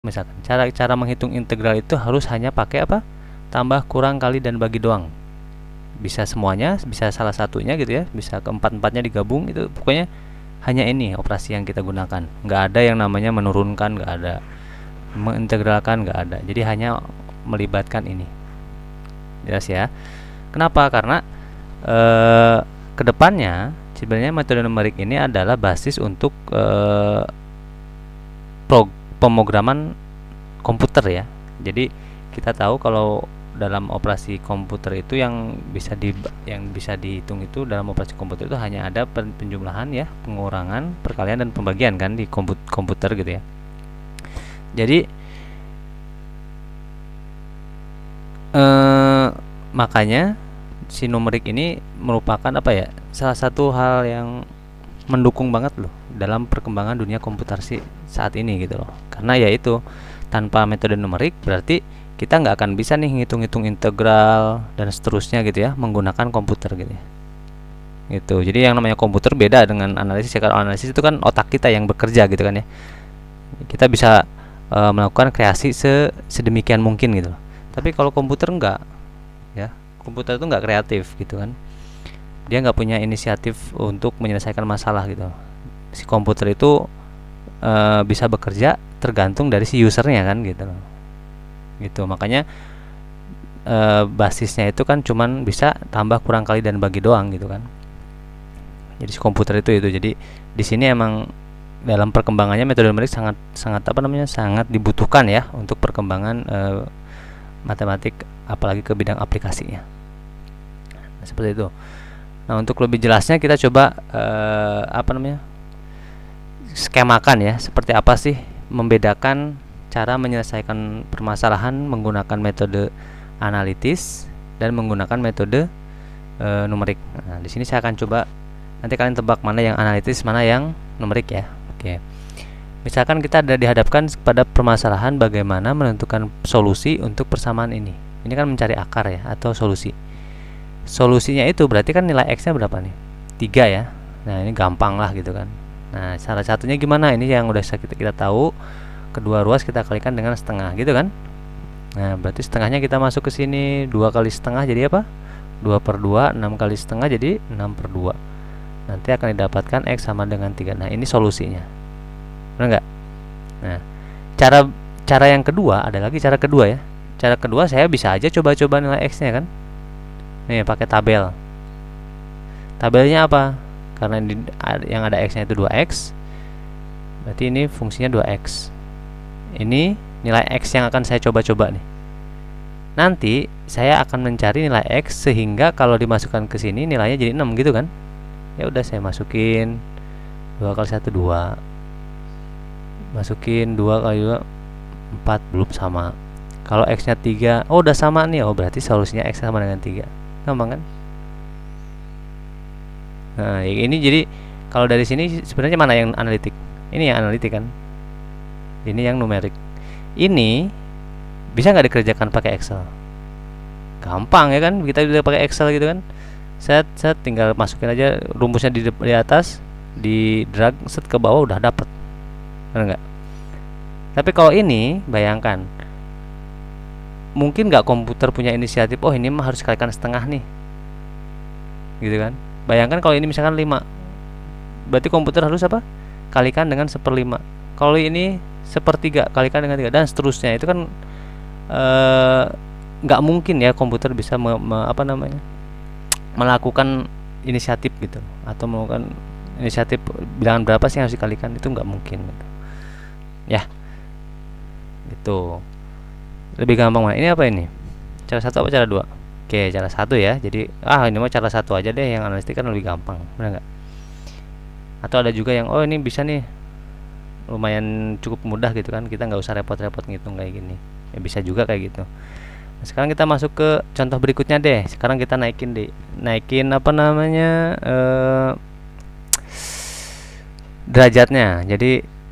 Misalkan cara menghitung integral itu harus hanya pakai apa? Tambah, kurang, kali, dan bagi doang. Bisa semuanya, bisa salah satunya gitu ya, bisa keempat-empatnya digabung, itu pokoknya hanya ini operasi yang kita gunakan. Nggak ada yang namanya menurunkan, nggak ada mengintegralkan, nggak ada. Jadi hanya melibatkan ini. Jelas ya? Kenapa? Karena kedepannya sebenarnya metode numerik ini adalah basis untuk pemrograman komputer ya. Jadi kita tahu kalau dalam operasi komputer itu yang bisa dihitung itu dalam operasi komputer itu hanya ada penjumlahan ya, pengurangan, perkalian, dan pembagian kan di komputer gitu ya. Jadi makanya si numerik ini merupakan apa ya, salah satu hal yang mendukung banget loh dalam perkembangan dunia komputasi saat ini gitu loh. Karena ya itu, tanpa metode numerik berarti kita nggak akan bisa nih ngitung-ngitung integral dan seterusnya gitu ya menggunakan komputer gitu ya. Gitu. Jadi yang namanya komputer beda dengan analisis ya. Kalau analisis itu kan otak kita yang bekerja gitu kan ya. Kita bisa melakukan kreasi sedemikian mungkin gitu loh. Tapi kalau komputer enggak ya. Komputer itu nggak kreatif gitu kan. Dia nggak punya inisiatif untuk menyelesaikan masalah gitu. Si komputer itu bisa bekerja tergantung dari si usernya kan gitu loh. Gitu, makanya basisnya itu kan cuman bisa tambah, kurang, kali, dan bagi doang gitu kan. Jadi si komputer itu jadi di sini emang dalam perkembangannya metode numerik sangat sangat dibutuhkan ya untuk perkembangan matematik, apalagi ke bidang aplikasinya. Nah, seperti itu. Nah, untuk lebih jelasnya kita coba skemakan ya, seperti apa sih membedakan cara menyelesaikan permasalahan menggunakan metode analitis dan menggunakan metode numerik. Nah, di sini saya akan coba, nanti kalian tebak mana yang analitis, mana yang numerik ya. Oke. Misalkan kita ada dihadapkan pada permasalahan bagaimana menentukan solusi untuk persamaan ini. Ini kan mencari akar ya, atau solusi. Solusinya itu berarti kan nilai X-nya berapa nih? 3 ya. Nah, ini gampang lah gitu kan. Nah, salah satunya gimana? Ini yang udah kita tahu. Kedua ruas kita kalikan dengan setengah gitu kan. Nah, berarti setengahnya kita masuk ke sini, 2 kali setengah jadi apa? 2/2, 6 kali setengah jadi 6/2. Nanti akan didapatkan X sama dengan 3. Nah, ini solusinya. Benar nggak? Nah, cara yang kedua, ada lagi cara kedua ya. Cara kedua saya bisa aja coba-coba nilai X-nya kan. Nih, pakai tabel. Tabelnya apa? Karena yang ada X-nya itu 2X. Berarti ini fungsinya 2X. Ini nilai X yang akan saya coba-coba nih. Nanti saya akan mencari nilai X sehingga kalau dimasukkan ke sini nilainya jadi 6 gitu kan. Ya udah, saya masukin 2 kali 1 2. Masukin 2 kali 2 4, belum sama. Kalau X-nya 3, oh udah sama nih. Oh, berarti solusinya X sama dengan 3. Gampang kan? Nah, ini jadi kalau dari sini sebenarnya mana yang analitik? Ini yang analitik kan? Ini yang numerik. Ini bisa nggak dikerjakan pakai Excel? Gampang ya kan? Kita udah pakai Excel gitu kan? Set tinggal masukin aja rumusnya di atas, di drag set ke bawah udah dapet. Benar nggak? Tapi kalau ini bayangkan, mungkin nggak komputer punya inisiatif, oh ini mah harus kalikan setengah nih, gitu kan? Bayangkan kalau ini misalkan 5, berarti komputer harus apa? Kalikan dengan 1/5. Kalau ini 1/3, kalikan dengan 3, dan seterusnya. Itu kan nggak mungkin ya komputer bisa melakukan inisiatif gitu, atau melakukan inisiatif bilangan berapa sih yang harus dikalikan, itu nggak mungkin gitu. Ya, itu lebih gampang mana? Ini apa ini? Cara 1 apa cara 2? Oke, cara 1 ya. Jadi ini mah cara 1 aja deh, yang analitik kan lebih gampang, benar nggak? Atau ada juga yang ini bisa nih, lumayan cukup mudah gitu kan, kita nggak usah repot-repot ngitung kayak gini ya, bisa juga kayak gitu. Nah, sekarang kita masuk ke contoh berikutnya deh. Sekarang kita naikin derajatnya. Jadi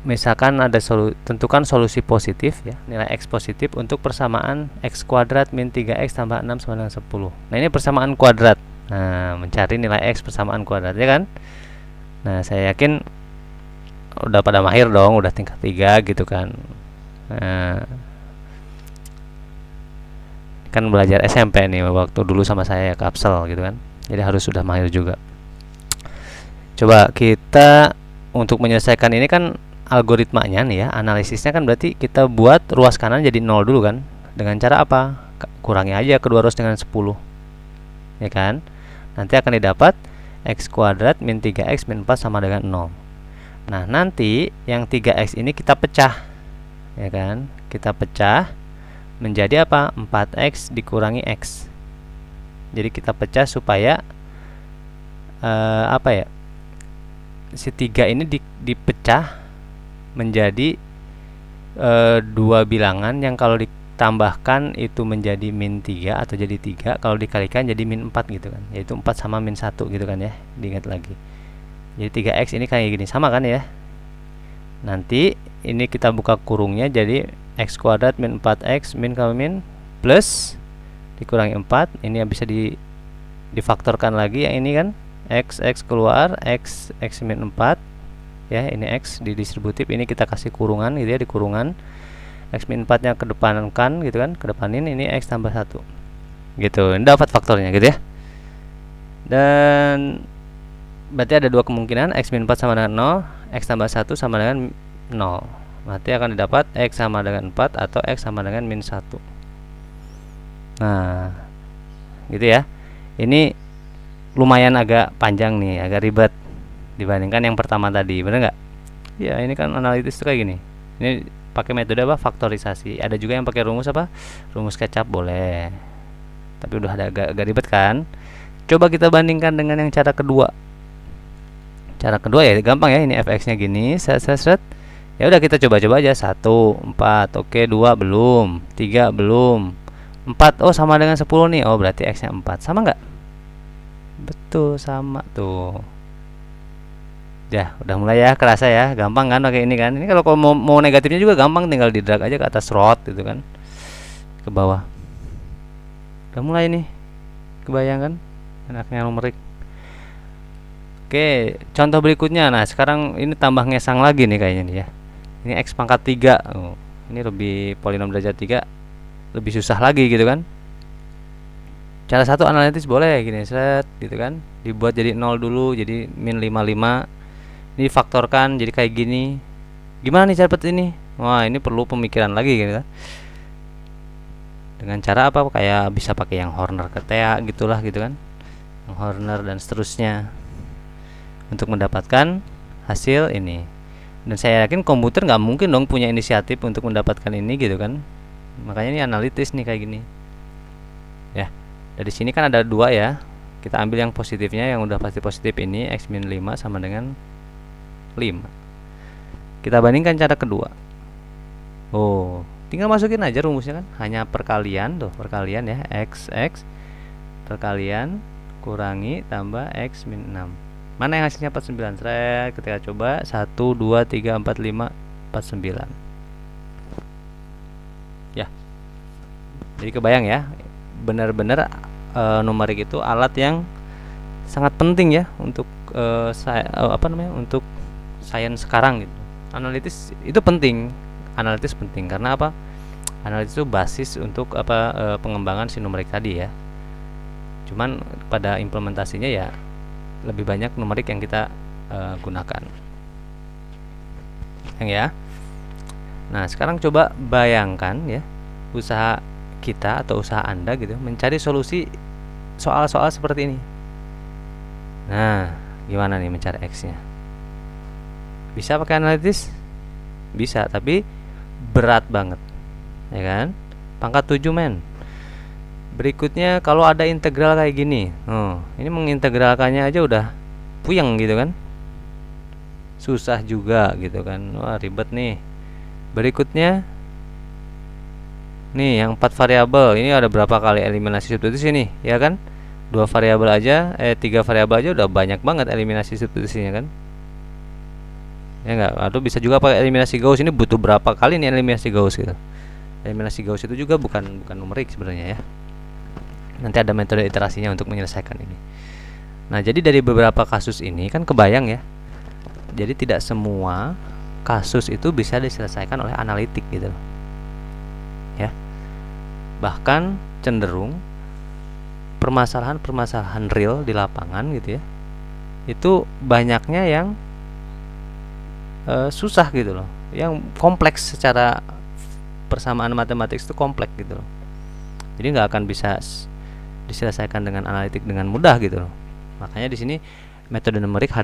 misalkan ada tentukan solusi positif ya, nilai X positif untuk persamaan X kuadrat min 3X tambah 6 sama dengan 10. Nah, ini persamaan kuadrat. Nah, mencari nilai X persamaan kuadrat ya kan. Nah, saya yakin udah pada mahir dong, udah tingkat 3 gitu kan. Nah, kan belajar SMP nih waktu dulu sama saya Kapsel gitu kan, jadi harus sudah mahir juga. Coba kita untuk menyelesaikan ini kan algoritmanya nih ya, analisisnya kan berarti kita buat ruas kanan jadi 0 dulu kan. Dengan cara apa? Kurangi aja kedua ruas dengan 10. Ya kan? Nanti akan didapat x kuadrat min 3x min 4 sama dengan 0. Nah, nanti yang 3x ini kita pecah. Ya kan? Kita pecah menjadi apa? 4x dikurangi x. Jadi kita pecah supaya apa ya? Si 3 ini dipecah menjadi dua bilangan yang kalau ditambahkan itu menjadi min 3 atau jadi 3, kalau dikalikan jadi min 4 gitu kan, yaitu 4 sama min 1 gitu kan ya, diingat lagi. Jadi 3x ini kayak gini, sama kan ya. Nanti ini kita buka kurungnya jadi x kuadrat min 4x min kali min plus dikurangi 4, ini bisa difaktorkan lagi yang ini kan, x keluar, x min 4 ya, ini x di distributif, ini kita kasih kurungan gitu ya, di kurungan x min 4 nya kedepankan gitu kan, kedepanin ini x tambah 1 gitu, ini dapat faktornya gitu ya. Dan berarti ada dua kemungkinan, x min 4 sama dengan 0, x tambah 1 sama dengan 0. Berarti akan didapat x sama dengan 4 atau x sama dengan min 1. Nah gitu ya. Ini lumayan agak panjang nih, agak ribet dibandingkan yang pertama tadi, bener nggak? Ya ini kan analitis kayak gini. Ini pakai metode apa? Faktorisasi. Ada juga yang pakai rumus apa? Rumus kecap boleh. Tapi udah ada agak ribet kan? Coba kita bandingkan dengan yang cara kedua. Cara kedua ya gampang ya, ini fx-nya gini, set. Ya udah kita coba-coba aja. 1, 4, oke, 2 belum, 3 belum, 4 oh sama dengan 10 nih. Oh berarti x-nya 4. Sama nggak? Betul, sama tuh. Ya, udah mulai ya, kerasa ya, gampang kan pakai ini kan. Ini kalau mau negatifnya juga gampang, tinggal di drag aja ke atas rod gitu kan, ke bawah. Udah mulai nih, kebayang kan enaknya numerik. Oke, contoh berikutnya. Nah, sekarang ini tambah ngesang lagi nih kayaknya nih ya. Ini x pangkat 3. Oh, ini lebih polinom derajat 3, lebih susah lagi gitu kan. Cara satu analitis boleh gini, set gitu kan. Dibuat jadi 0 dulu, jadi min 55. Ini faktorkan jadi kayak gini. Gimana nih cara dapat ini? Wah, ini perlu pemikiran lagi gitu kan. Dengan cara apa? Kayak bisa pakai yang Horner Ketea gitulah gitu kan. Yang Horner dan seterusnya. Untuk mendapatkan hasil ini. Dan saya yakin komputer nggak mungkin dong punya inisiatif untuk mendapatkan ini gitu kan. Makanya ini analitis nih kayak gini. Ya. Dari sini kan ada 2 ya. Kita ambil yang positifnya, yang udah pasti positif ini, x min 5 sama dengan 5. Kita bandingkan cara kedua. Oh, tinggal masukin aja rumusnya kan, hanya perkalian tuh, perkalian ya, x perkalian kurangi tambah x min 6. Mana yang hasilnya 49? Seret, ketika coba 1 2 3 4 5 49. Ya. Jadi kebayang ya, benar-benar numerik itu alat yang sangat penting ya untuk untuk sains sekarang gitu. Analitis itu penting. Analitis penting karena apa? Analitis itu basis untuk pengembangan si numerik tadi ya. Cuman pada implementasinya ya lebih banyak numerik yang kita gunakan. Yang ya. Nah, sekarang coba bayangkan ya, usaha kita atau usaha Anda gitu mencari solusi soal-soal seperti ini. Nah, gimana nih mencari x-nya? Bisa pakai analitis? Bisa, tapi berat banget. Ya kan? Pangkat 7 men. Berikutnya kalau ada integral kayak gini. Ini mengintegralkannya aja udah puyeng gitu kan. Susah juga gitu kan. Wah, ribet nih. Berikutnya nih yang 4 variabel. Ini ada berapa kali eliminasi substitusi nih, ya kan? 2 variabel aja, 3 variabel aja udah banyak banget eliminasi substitusinya kan? Ya enggak? Atau bisa juga pakai eliminasi Gauss. Ini butuh berapa kali nih eliminasi Gauss gitu. Eliminasi Gauss itu juga bukan numerik sebenarnya ya. Nanti ada metode iterasinya untuk menyelesaikan ini. Nah, jadi dari beberapa kasus ini kan kebayang ya. Jadi tidak semua kasus itu bisa diselesaikan oleh analitik gitu. ya. Bahkan cenderung permasalahan-permasalahan real di lapangan gitu ya, itu banyaknya yang susah gitu loh, yang kompleks secara persamaan matematik itu kompleks gitu loh. Jadi nggak akan bisa diselesaikan dengan analitik dengan mudah gitu loh. Makanya di sini metode numerik